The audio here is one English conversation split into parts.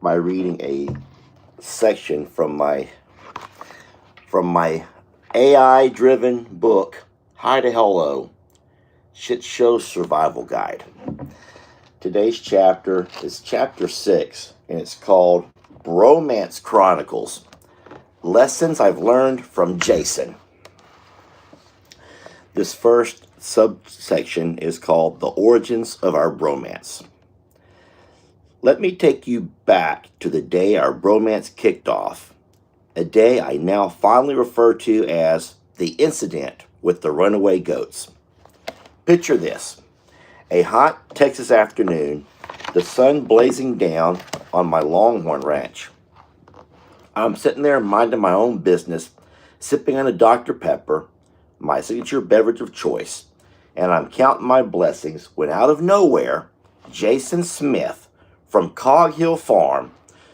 by reading a section from my AI-driven book, Hi to Hello, Shit Show Survival Guide. Today's chapter is chapter 6, and it's called Bromance Chronicles, Lessons I've Learned from Jason. This first subsection is called The Origins of Our Bromance. Let me take you back to the day our bromance kicked off, a day I now fondly refer to as the incident with the runaway goats. Picture this: a hot Texas afternoon, the sun blazing down on my Longhorn ranch. I'm sitting there minding my own business, sipping on a Dr. Pepper, my signature beverage of choice, and I'm counting my blessings when out of nowhere, Jason Smith from Cog Hill Farm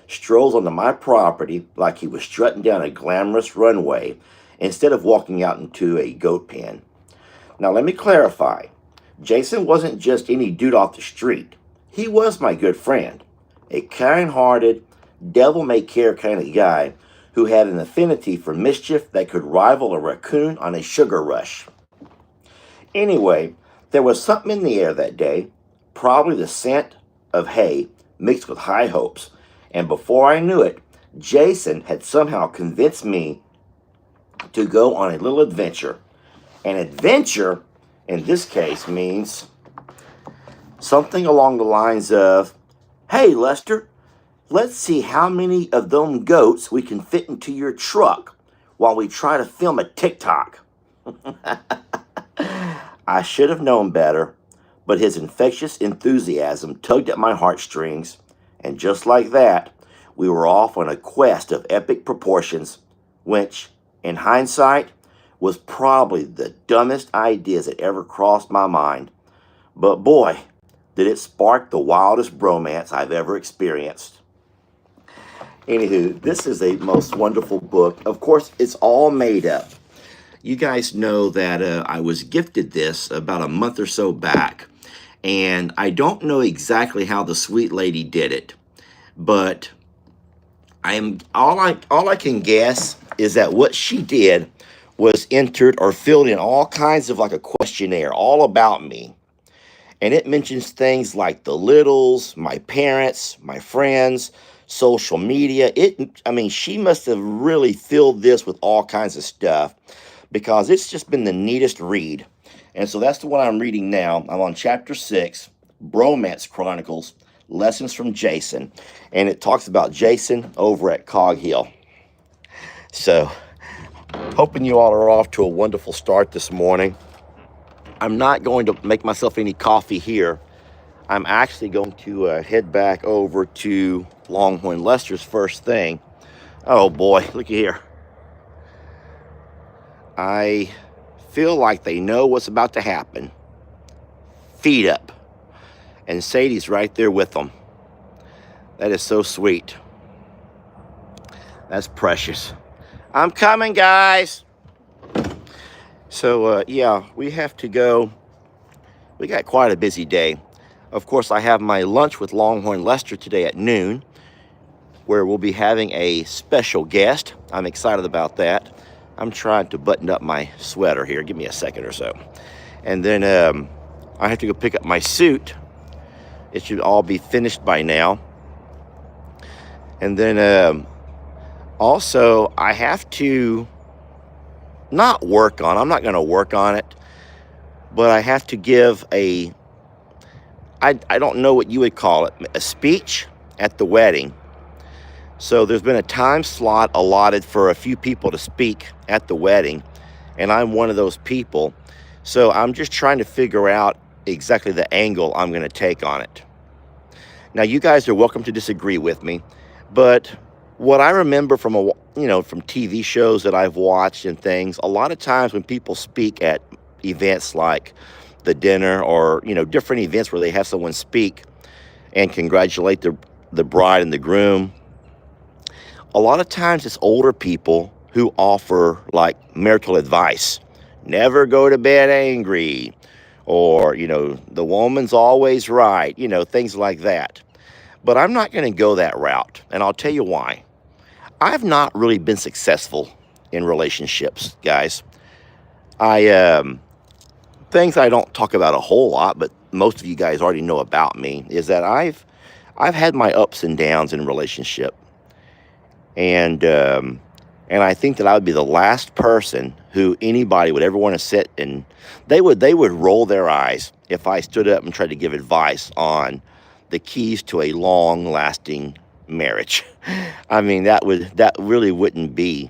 strolls onto my property like he was strutting down a glamorous runway instead of walking out into a goat pen. Now let me clarify. Jason wasn't just any dude off the street. He was my good friend, a kind-hearted, devil-may-care kind of guy who had an affinity for mischief that could rival a raccoon on a sugar rush. Anyway, there was something in the air that day, probably the scent of hay mixed with high hopes, and before I knew it, Jason had somehow convinced me to go on a little adventure. An adventure, in this case, means something along the lines of, "Hey, Lester, let's see how many of them goats we can fit into your truck while we try to film a TikTok." I should have known better, but his infectious enthusiasm tugged at my heartstrings, and just like that, we were off on a quest of epic proportions, which, in hindsight, was probably the dumbest ideas that ever crossed my mind. But boy, did it spark the wildest bromance I've ever experienced. Anywho, this is a most wonderful book. Of course, it's all made up. You guys know that I was gifted this about a month or so back, and I don't know exactly how the sweet lady did it, but all I can guess is that what she did was entered or filled in all kinds of like a questionnaire all about me. And it mentions things like the littles, my parents, my friends, social media. She must have really filled this with all kinds of stuff because it's just been the neatest read. And so that's the one I'm reading now. I'm on chapter 6, Bromance Chronicles, Lessons from Jason. And it talks about Jason over at Cog Hill. So, hoping you all are off to a wonderful start this morning. I'm not going to make myself any coffee here. I'm actually going to head back over to Longhorn Lester's first thing. Oh boy, looky here. I feel like they know what's about to happen. Feet up. And Sadie's right there with them. That is so sweet. That's precious. I'm coming, guys. So, yeah, we have to go. We got quite a busy day. Of course, I have my lunch with Longhorn Lester today at noon, where we'll be having a special guest. I'm excited about that. I'm trying to button up my sweater here. Give me a second or so. And then I have to go pick up my suit. It should all be finished by now. And then also I have to not work on, I'm not going to work on it, but I have to give I don't know what you would call it, a speech at the wedding. So there's been a time slot allotted for a few people to speak at the wedding, and I'm one of those people. So I'm just trying to figure out exactly the angle I'm going to take on it. Now, you guys are welcome to disagree with me, but what I remember from from TV shows that I've watched and things, a lot of times when people speak at events like the dinner or different events where they have someone speak and congratulate the bride and the groom, a lot of times it's older people who offer like marital advice. Never go to bed angry, or the woman's always right, things like that. But I'm not going to go that route, and I'll tell you why. I've not really been successful in relationships, guys. I things I don't talk about a whole lot, but most of you guys already know about me, is that I've had my ups and downs in relationship, and I think that I would be the last person who anybody would ever want to sit and they would roll their eyes if I stood up and tried to give advice on the keys to a long-lasting marriage. I mean, that really wouldn't be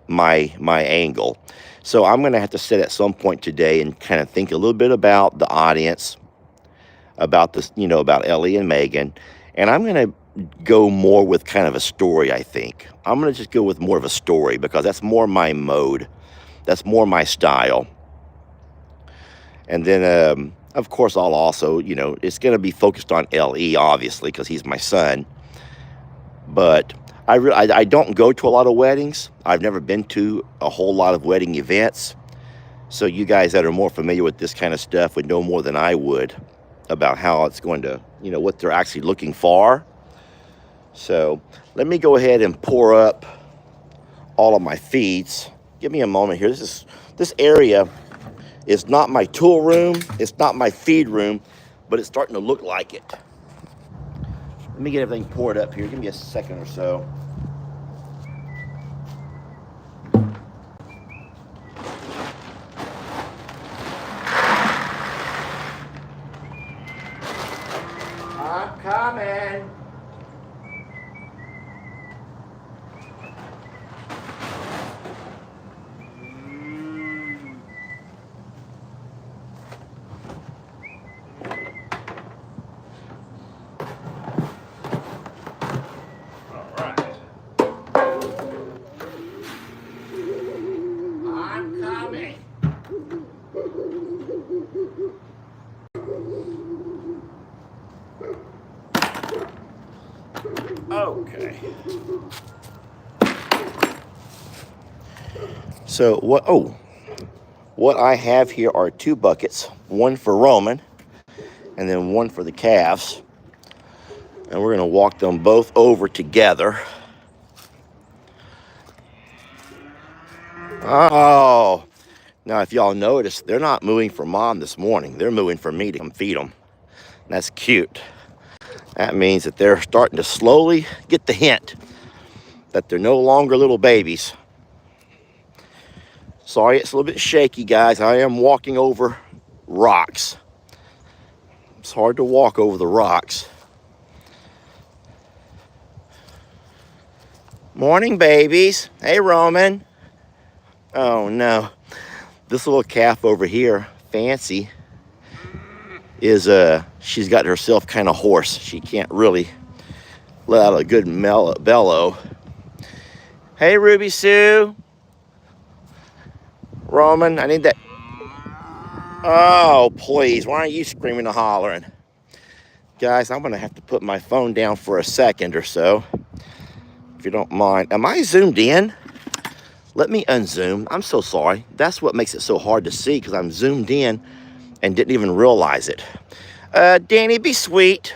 my angle. So I'm going to have to sit at some point today and kind of think a little bit about the audience, about this, about Ellie and Megan, and I'm going to go more with kind of a story. I think I'm going to just go with more of a story because that's more my mode, that's more my style. And then, of course, I'll also, it's going to be focused on LE, obviously, because he's my son. But I don't go to a lot of weddings. I've never been to a whole lot of wedding events. So you guys that are more familiar with this kind of stuff would know more than I would about how it's going to, what they're actually looking for. So let me go ahead and pour up all of my feeds. Give me a moment here. This area is not my tool room. It's not my feed room, but it's starting to look like it. Let me get everything poured up here. Give me a second or so. I'm coming. Okay. So what I have here are 2 buckets, one for Roman and then one for the calves. And we're going to walk them both over together. Oh, now if y'all notice, they're not mooing for mom this morning. They're mooing for me to come feed them. That's cute. That means that they're starting to slowly get the hint that they're no longer little babies. Sorry, it's a little bit shaky, guys. I am walking over rocks. It's hard to walk over the rocks. Morning, babies. Hey, Roman. Oh, no. This little calf over here, Fancy, is, she's got herself kind of hoarse. She can't really let out a good bellow. Hey, Ruby Sue. Roman, I need that. Oh, please. Why aren't you screaming and hollering? Guys, I'm going to have to put my phone down for a second or so, if you don't mind. Am I zoomed in? Let me unzoom. I'm so sorry. That's what makes it so hard to see, because I'm zoomed in and didn't even realize it. Danny, be sweet.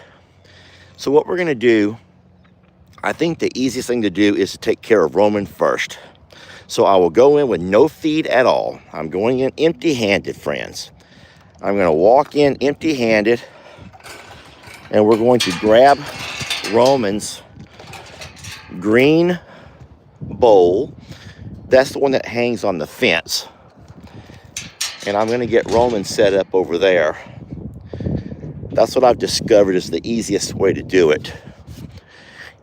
So what we're going to do, I think the easiest thing to do is to take care of Roman first. So I will go in with no feed at all. I'm going in empty-handed, friends. I'm going to walk in empty-handed, and we're going to grab Roman's green bowl. That's the one that hangs on the fence. And I'm going to get Roman set up over there. That's what I've discovered is the easiest way to do it.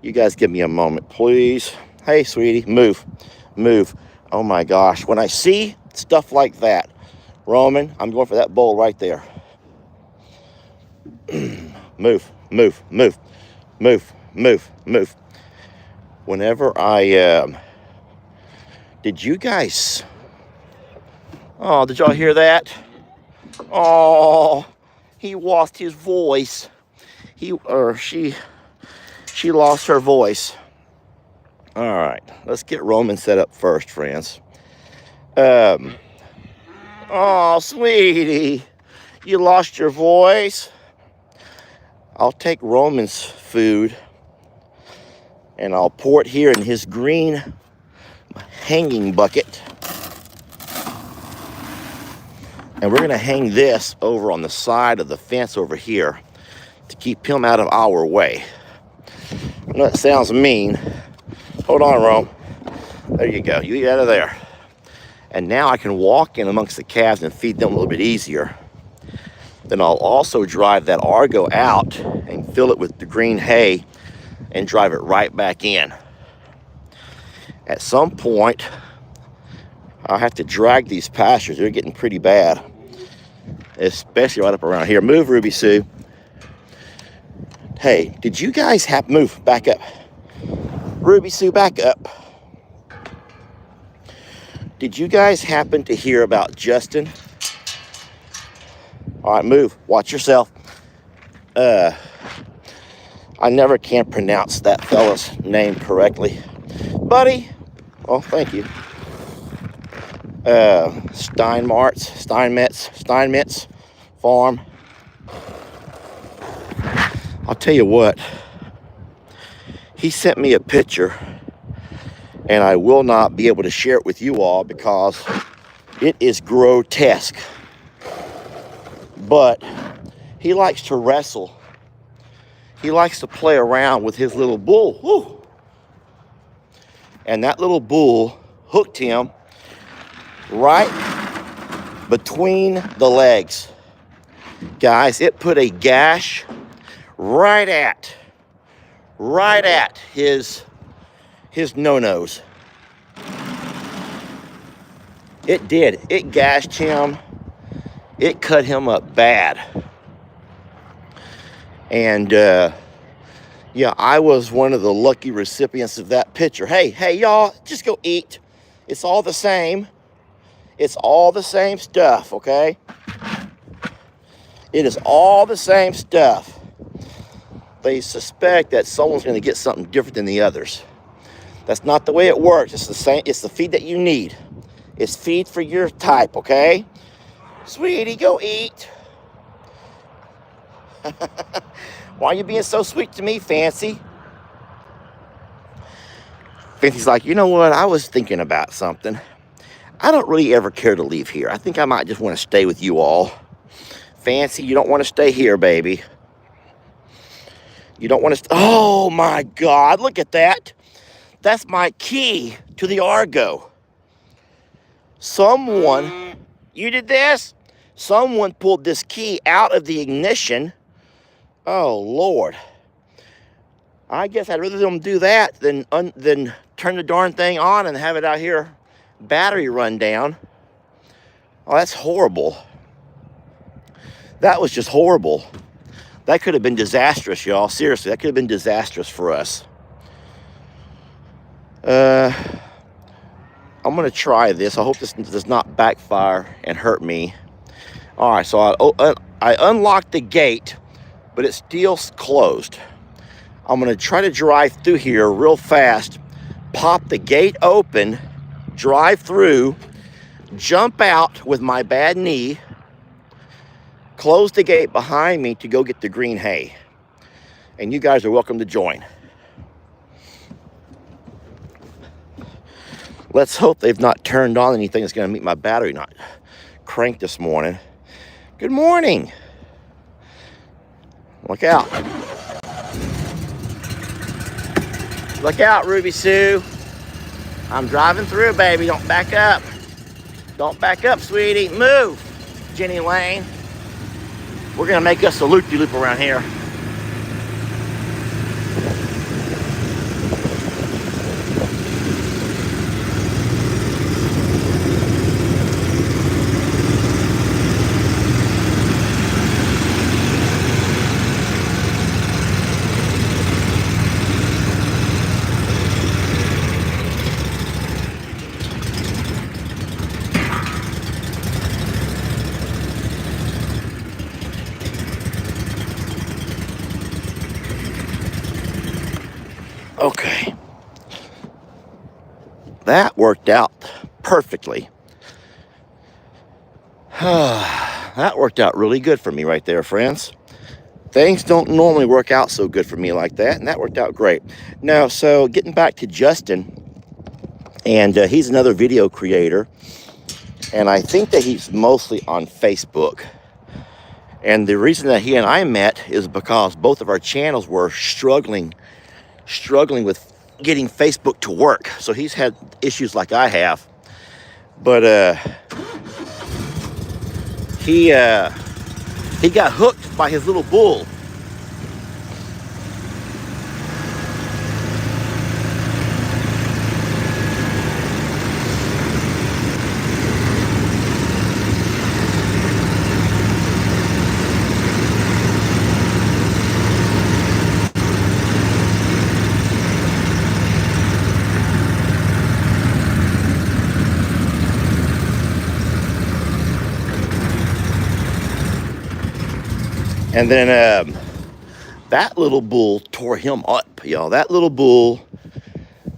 You guys give me a moment, please. Hey, sweetie, move. Move. Oh my gosh. When I see stuff like that, Roman, I'm going for that bowl right there. Move, move, move, move, move, move. Whenever did you guys, oh, did y'all hear that? Oh, he lost his voice. She lost her voice. All right, let's get Roman set up first, friends. Oh, sweetie, you lost your voice. I'll take Roman's food And I'll pour it here in his green hanging bucket. And we're gonna hang this over on the side of the fence over here to keep him out of our way. I know that sounds mean. Hold on, Rome. There you go, you get out of there. And now I can walk in amongst the calves and feed them a little bit easier. Then I'll also drive that Argo out and fill it with the green hay and drive it right back in. At some point, I'll have to drag these pastures. They're getting pretty bad, especially right up around here. Move, Ruby Sue. Hey, did you guys move, back up. Ruby Sue, back up. Did you guys happen to hear about Justin? All right, move, watch yourself. I never can pronounce that fella's name correctly. Buddy, oh, thank you. Steinmetz farm. I'll tell you what, he sent me a picture and I will not be able to share it with you all because it is grotesque. But he likes to wrestle. He likes to play around with his little bull. Woo! And that little bull hooked him right between the legs. Guys, it put a gash right at his no-nos. It did. It gashed him. It cut him up bad. And yeah, I was one of the lucky recipients of that picture. Hey, y'all, just go eat. It's all the same. It's all the same stuff, okay? It is all the same stuff. They suspect that someone's going to get something different than the others. That's not the way it works. It's the same. It's the feed that you need. It's feed for your type, okay? Sweetie, go eat. Why are you being so sweet to me, Fancy? Fancy's like, you know what? I was thinking about something. I don't really ever care to leave here. I think I might just want to stay with you all. Fancy, you don't want to stay here, baby. You don't want to oh my God, look at that. That's my key to the Argo. Someone, you did this? Someone pulled this key out of the ignition. Oh, Lord. I guess I'd rather them do that than turn the darn thing on and have it out here battery run down. Oh, that's horrible. That was just horrible. That could have been disastrous, y'all. Seriously, that could have been disastrous for us. I'm going to try this. I hope this does not backfire and hurt me. All right, so I unlocked the gate, but it's still closed. I'm going to try to drive through here real fast, pop the gate open, drive through, jump out with my bad knee, close the gate behind me to go get the green hay. And you guys are welcome to join. Let's hope they've not turned on anything that's going to make my battery not crank this morning. Good morning. Look out. Look out, Ruby Sue. I'm driving through, baby. Don't back up. Don't back up, sweetie. Move, Jenny Lane. We're going to make us a loop-de-loop around here. Okay. That worked out perfectly. That worked out really good for me right there, friends. things don't normally work out so good for me like that, and that worked out great. Now, so getting back to Justin, and he's another video creator, and I think that he's mostly on Facebook. And the reason that he and I met is because both of our channels were struggling with getting Facebook to work. So he's had issues like I have, but he got hooked by his little bull. And then that little bull tore him up, y'all. That little bull,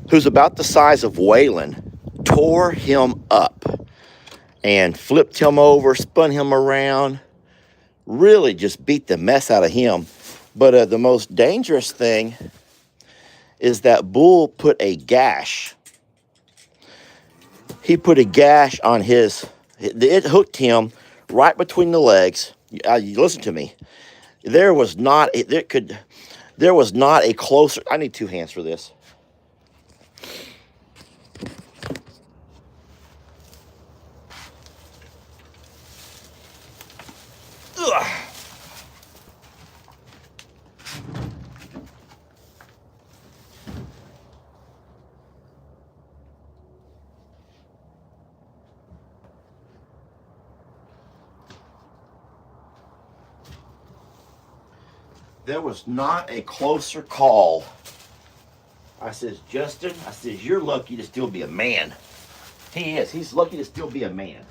who's about the size of Waylon, tore him up and flipped him over, spun him around, really just beat the mess out of him. But the most dangerous thing is that bull put a gash. He put a gash on it hooked him right between the legs. Listen to me. There was not a closer. I need two hands for this. Ugh. There was not a closer call. I says, Justin, I says, you're lucky to still be a man. He is. He's lucky to still be a man.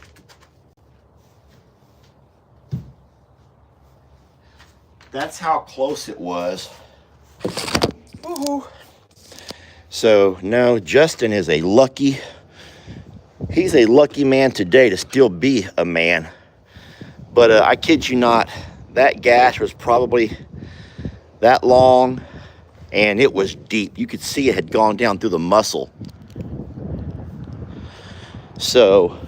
That's how close it was. Woo-hoo. So, no, Justin is he's a lucky man today to still be a man. But I kid you not, that gash was probably that long, and it was deep. You could see it had gone down through the muscle. So,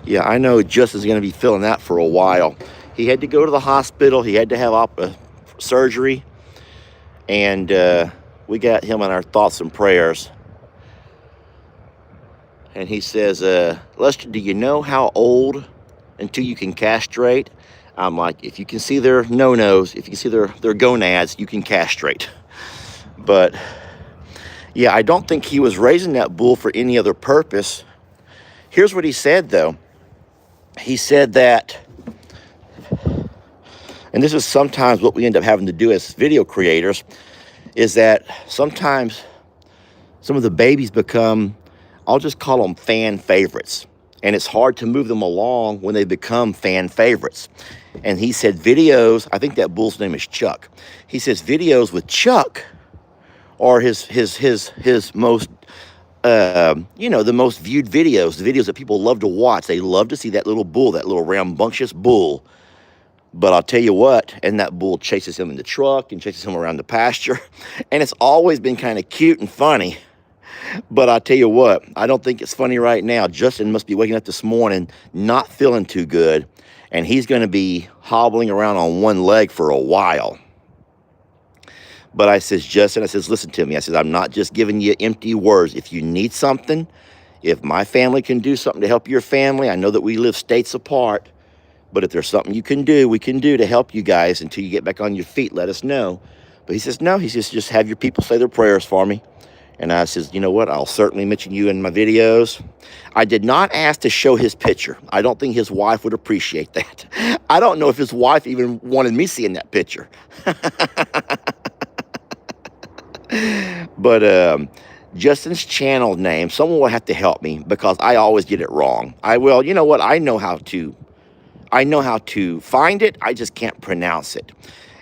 yeah, I know Justin's going to be feeling that for a while. He had to go to the hospital. He had to have surgery, and we got him in our thoughts and prayers. And he says, Lester, do you know how old until you can castrate? I'm like, if you can see their no-nos, if you can see their gonads, you can castrate. But, yeah, I don't think he was raising that bull for any other purpose. Here's what he said, though. He said that, and this is sometimes what we end up having to do as video creators, is that sometimes some of the babies become, I'll just call them fan favorites. And it's hard to move them along when they become fan favorites. And he said videos, I think that bull's name is Chuck. He says videos with Chuck are his most, the most viewed videos, the videos that people love to watch. They love to see that little bull, that little rambunctious bull. But I'll tell you what, and that bull chases him in the truck and chases him around the pasture. And it's always been kind of cute and funny. But I'll tell you what, I don't think it's funny right now. Justin must be waking up this morning not feeling too good, and he's going to be hobbling around on one leg for a while. But I says, Justin, I says, listen to me. I says, I'm not just giving you empty words. If you need something, if my family can do something to help your family, I know that we live states apart, but if there's something you can do, we can do to help you guys until you get back on your feet, let us know. But he says, no, he says, just have your people say their prayers for me. And I says, you know what? I'll certainly mention you in my videos. I did not ask to show his picture. I don't think his wife would appreciate that. I don't know if his wife even wanted me seeing that picture. But Justin's channel name, someone will have to help me because I always get it wrong. I will. You know what? I know how to find it. I just can't pronounce it.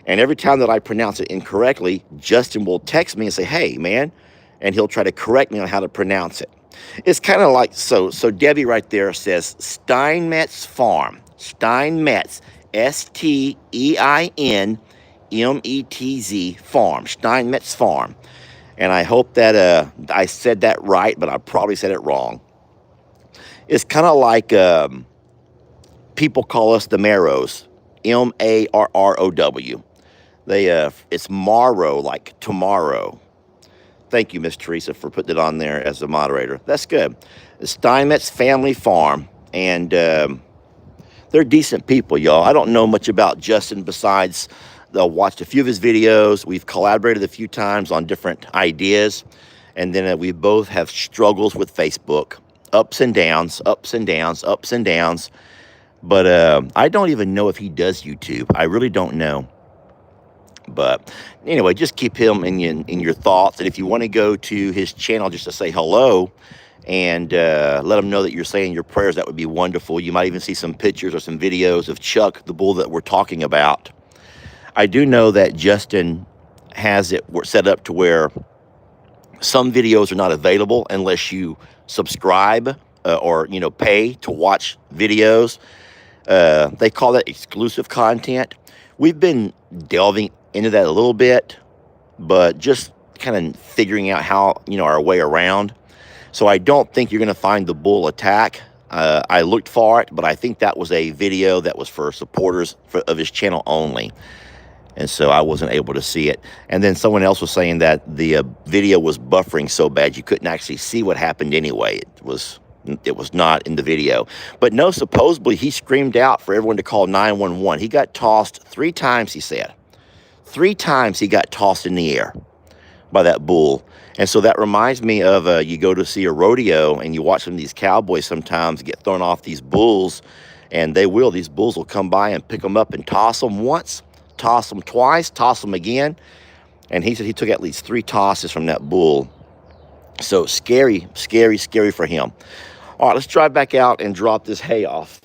And every time that I pronounce it incorrectly, Justin will text me and say, hey, man, and he'll try to correct me on how to pronounce it. It's kind of like, so Debbie right there says Steinmetz Farm. Steinmetz, Steinmetz Farm, Steinmetz Farm. And I hope that I said that right, but I probably said it wrong. It's kind of like people call us the Marrows, Marrow. It's Morrow, like tomorrow. Thank you, Miss Teresa, for putting it on there as a moderator. That's good. The Steinmetz Family Farm, and they're decent people, y'all. I don't know much about Justin besides I watched a few of his videos. We've collaborated a few times on different ideas, and then we both have struggles with Facebook, ups and downs, ups and downs, ups and downs. But I don't even know if he does YouTube. I really don't know. But anyway, just keep him in your thoughts. And if you want to go to his channel just to say hello and let him know that you're saying your prayers, that would be wonderful. You might even see some pictures or some videos of Chuck, the bull that we're talking about. I do know that Justin has it set up to where some videos are not available unless you subscribe or, pay to watch videos. They call that exclusive content. We've been delving into that a little bit, but just kind of figuring out how, our way around. So I don't think you're going to find the bull attack. I looked for it, but I think that was a video that was for supporters of his channel only. And so I wasn't able to see it. And then someone else was saying that the video was buffering so bad you couldn't actually see what happened anyway. It was not in the video. But no, supposedly he screamed out for everyone to call 911. He got tossed 3 times, he said. 3 times he got tossed in the air by that bull. And so that reminds me of you go to see a rodeo and you watch some of these cowboys sometimes get thrown off these bulls, and these bulls will come by and pick them up and toss them once, toss them twice, toss them again. And he said he took at least 3 tosses from that bull. So scary, scary, scary for him. All right, let's drive back out and drop this hay off.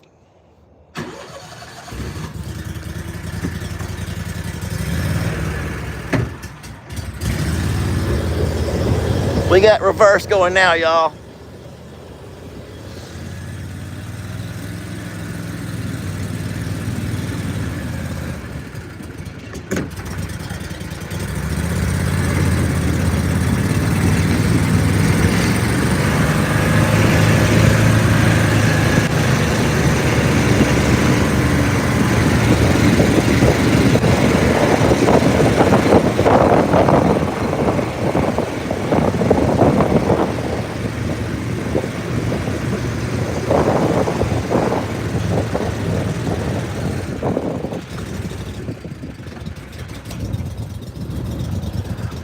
We got reverse going now, y'all.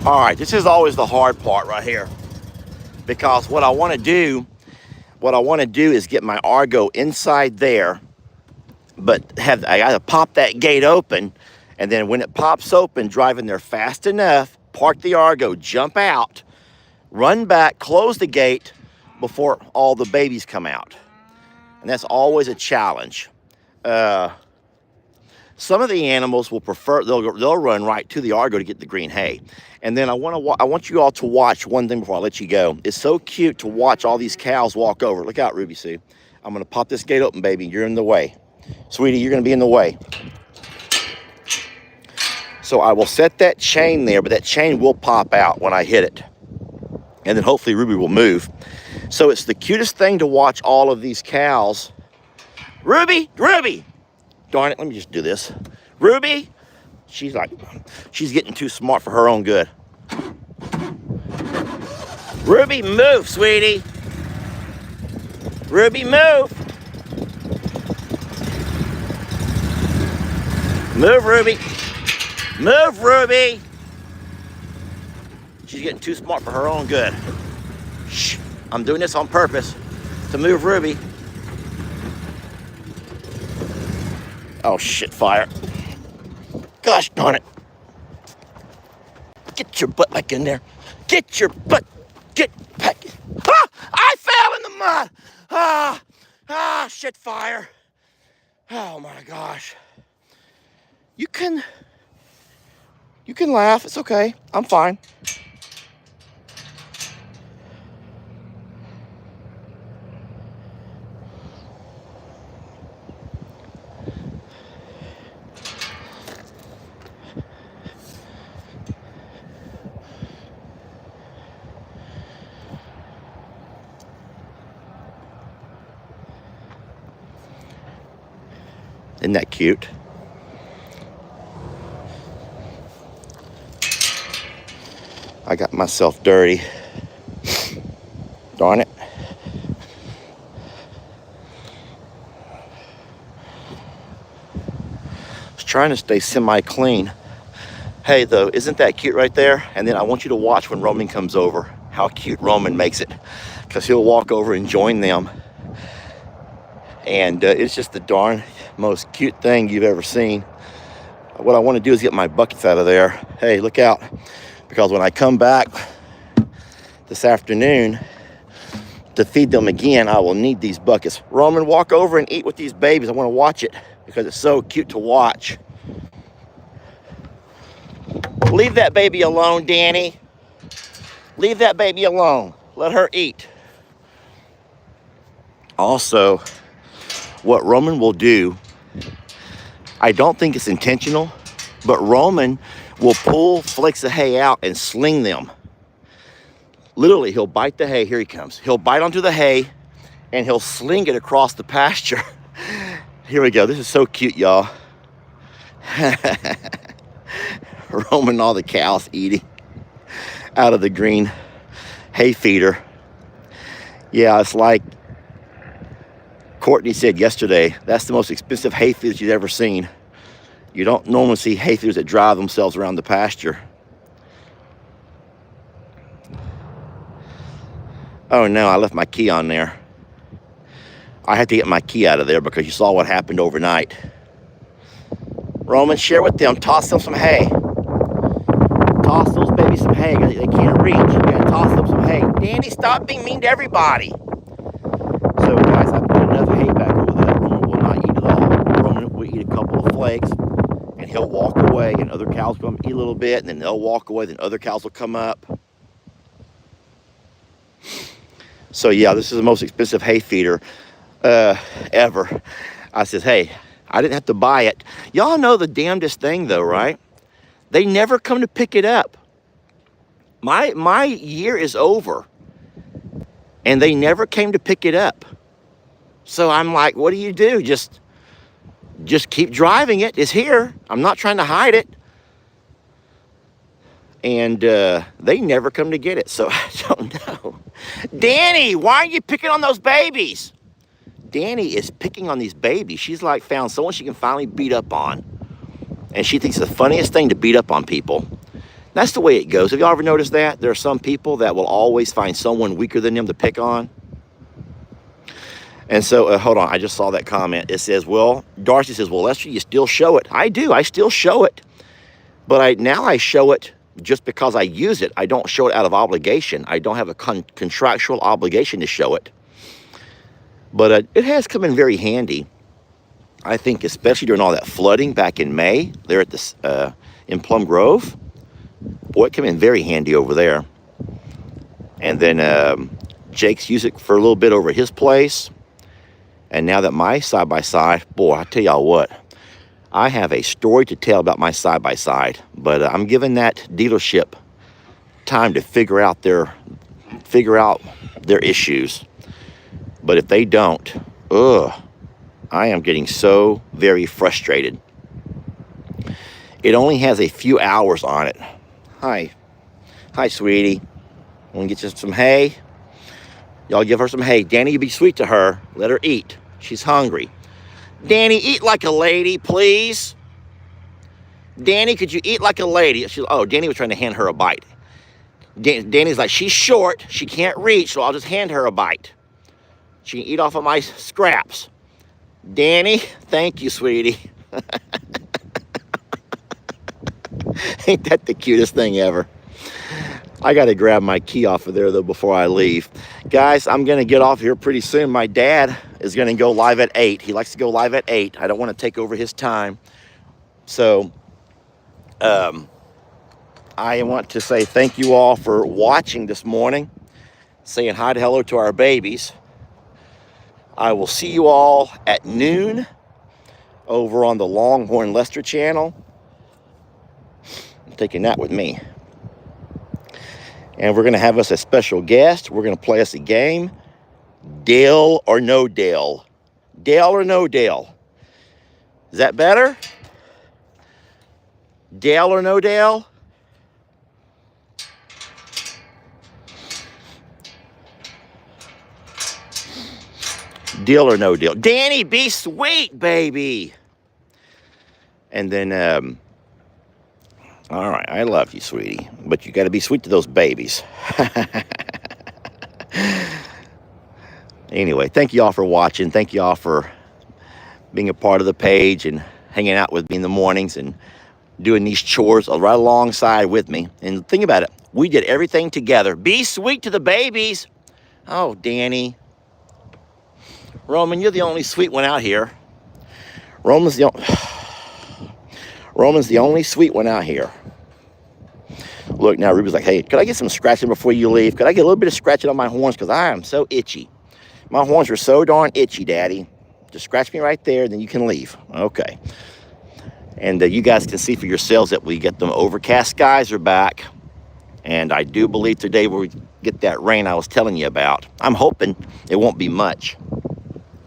All right, this is always the hard part right here, because what I want to do is get my Argo inside there, but I got to pop that gate open, and then when it pops open, drive in there fast enough, park the Argo, jump out, run back, close the gate before all the babies come out. And that's always a challenge. Some of the animals will prefer, they'll run right to the Argo to get the green hay. And then I want you all to watch one thing before I let you go. It's so cute to watch all these cows walk over. Look out, Ruby Sue. I'm going to pop this gate open, baby. You're in the way. Sweetie, you're going to be in the way. So I will set that chain there, but that chain will pop out when I hit it. And then hopefully Ruby will move. So it's the cutest thing to watch all of these cows. Ruby! Darn it, let me just do this. Ruby! She's getting too smart for her own good. Ruby, move, sweetie. Ruby, move. Move, Ruby. Move, Ruby. She's getting too smart for her own good. Shh, I'm doing this on purpose to move Ruby. Oh, shit, fire. Gosh darn it. Get your butt back in there. Get your butt. Get back. Ah! I fell in the mud. Shit, fire. Oh, my gosh. You can laugh. It's okay. I'm fine. Isn't that cute? I got myself dirty. Darn it. I was trying to stay semi-clean. Hey, though, isn't that cute right there? And then I want you to watch when Roman comes over, how cute Roman makes it. Because he'll walk over and join them. And it's just the darn most cute thing you've ever seen. What I want to do is get my buckets out of there. Hey, look out. Because when I come back this afternoon to feed them again, I will need these buckets. Roman, walk over and eat with these babies. I want to watch it because it's so cute to watch. Leave that baby alone, Danny. Leave that baby alone. Let her eat. Also, what Roman will do, I don't think it's intentional, but Roman will pull flakes of hay out and sling them. Literally, he'll bite the hay. Here he comes. He'll bite onto the hay and he'll sling it across the pasture. Here we go. This is so cute, y'all. Roman and all the cows eating out of the green hay feeder. Yeah, it's like Courtney said yesterday, that's the most expensive hay feeder she's ever seen. You don't normally see hay feeders that drive themselves around the pasture. Oh no, I left my key on there. I had to get my key out of there because you saw what happened overnight. Roman, share with them. Toss them some hay. Toss those babies some hay. They can't reach. You gotta toss them some hay. Danny, stop being mean to everybody. So guys, I put enough hay back over there. Roman will not eat it all. Roman will eat a couple of flakes and he'll walk away, and other cows come eat a little bit, and then they'll walk away, then other cows will come up. So yeah, this is the most expensive hay feeder ever. I said, hey, I didn't have to buy it. Y'all know the damnedest thing though, right? They never come to pick it up. My year is over and they never came to pick it up. So I'm like, what do you do? Just keep driving it. It's here. I'm not trying to hide it. And they never come to get it. So I don't know. Danny, why are you picking on those babies? Danny is picking on these babies. She's like found someone she can finally beat up on. And she thinks it's the funniest thing to beat up on people. That's the way it goes. Have y'all ever noticed that? There are some people that will always find someone weaker than them to pick on. And so, hold on, I just saw that comment. It says, well, Darcy says, well, Lester, you still show it. I do, I still show it. But now I show it just because I use it. I don't show it out of obligation. I don't have a contractual obligation to show it. But it has come in very handy. I think especially during all that flooding back in May, there at this in Plum Grove. Boy, it came in very handy over there. And then Jake's used it for a little bit over at his place. And now that my side-by-side, boy, I tell y'all what, I have a story to tell about my side-by-side. But I'm giving that dealership time to figure out their issues. But if they don't, I am getting so very frustrated. It only has a few hours on it. Hi, sweetie. Want to get you some hay? Y'all give her some hay. Danny, you be sweet to her. Let her eat. She's hungry. Danny, eat like a lady, please. Danny, could you eat like a lady? Danny was trying to hand her a bite. Danny's like, she's short. She can't reach, so I'll just hand her a bite. She can eat off of my scraps. Danny, thank you, sweetie. Ain't that the cutest thing ever? I got to grab my key off of there, though, before I leave. Guys, I'm going to get off here pretty soon. My dad is going to go live at 8. He likes to go live at 8. I don't want to take over his time. So, I want to say thank you all for watching this morning. Saying hi to hello to our babies. I will see you all at noon over on the Longhorn Lester channel. I'm taking that with me. And we're going to have us a special guest. We're going to play us a game. Dale or no Dale. Dale or no Dale. Is that better? Dale or no Dale? Deal or no deal? Danny, be sweet, baby. And then, all right, I love you, sweetie, but you got to be sweet to those babies. Anyway, thank you all for watching. Thank you all for being a part of the page and hanging out with me in the mornings and doing these chores right alongside with me. And think about it, we did everything together. Be sweet to the babies. Oh, Danny. Roman, you're the only sweet one out here. Roman's the only sweet one out here. Look, now Ruby's like, hey, could I get some scratching before you leave? Could I get a little bit of scratching on my horns? Because I am so itchy. My horns are so darn itchy, Daddy. Just scratch me right there, then you can leave. Okay. And you guys can see for yourselves that we get them overcast skies are back. And I do believe today we'll get that rain I was telling you about. I'm hoping it won't be much.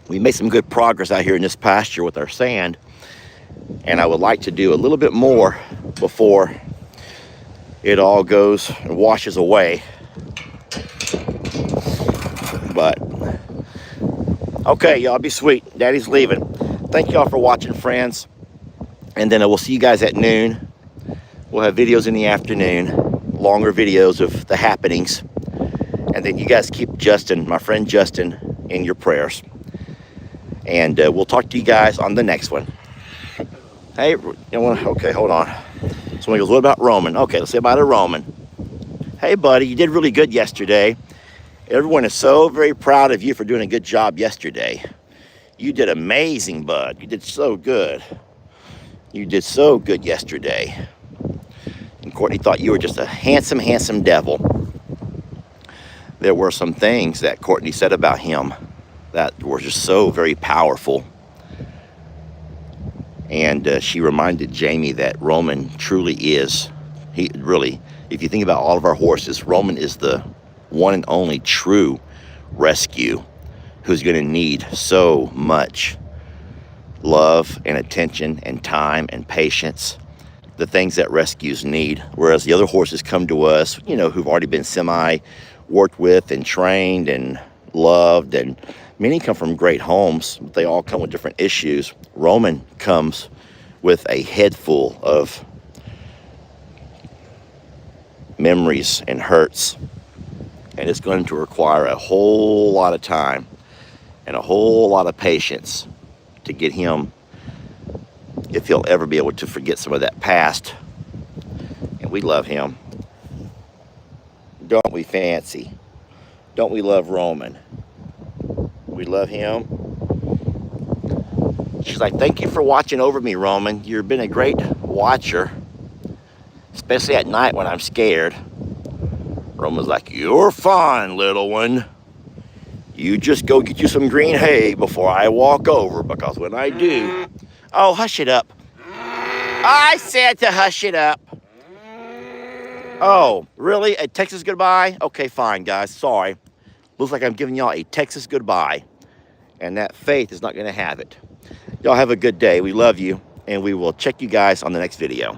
We made some good progress out here in this pasture with our sand. And I would like to do a little bit more before it all goes and washes away. But, okay, y'all be sweet. Daddy's leaving. Thank y'all for watching, friends. And then we'll see you guys at noon. We'll have videos in the afternoon, longer videos of the happenings. And then you guys keep Justin, my friend Justin, in your prayers. And we'll talk to you guys on the next one. Hey, you know what? Okay, hold on. Somebody goes, what about Roman? Okay, let's say about a Roman. Hey, buddy, you did really good yesterday. Everyone is so very proud of you for doing a good job yesterday. You did amazing, bud. You did so good. You did so good yesterday. And Courtney thought you were just a handsome, handsome devil. There were some things that Courtney said about him that were just so very powerful. And she reminded Jamie that Roman truly is, he really, if you think about all of our horses, Roman is the one and only true rescue who's going to need so much love and attention and time and patience, the things that rescues need. Whereas the other horses come to us, you know, who've already been worked with and trained and loved, and many come from great homes, but they all come with different issues. Roman comes with a head full of memories and hurts, and it's going to require a whole lot of time and a whole lot of patience to get him, if he'll ever be able to forget some of that past. And we love him. Don't we, Fancy? Don't we love Roman? We love him. She's like, thank you for watching over me, Roman. You've been a great watcher, especially at night when I'm scared. Roman's like, you're fine, little one. You just go get you some green hay before I walk over, because when I do... Oh, hush it up. I said to hush it up. Oh, really? A Texas goodbye? Okay, fine, guys. Sorry. Looks like I'm giving y'all a Texas goodbye. And that Faith is not going to have it. Y'all have a good day. We love you. And we will check you guys on the next video.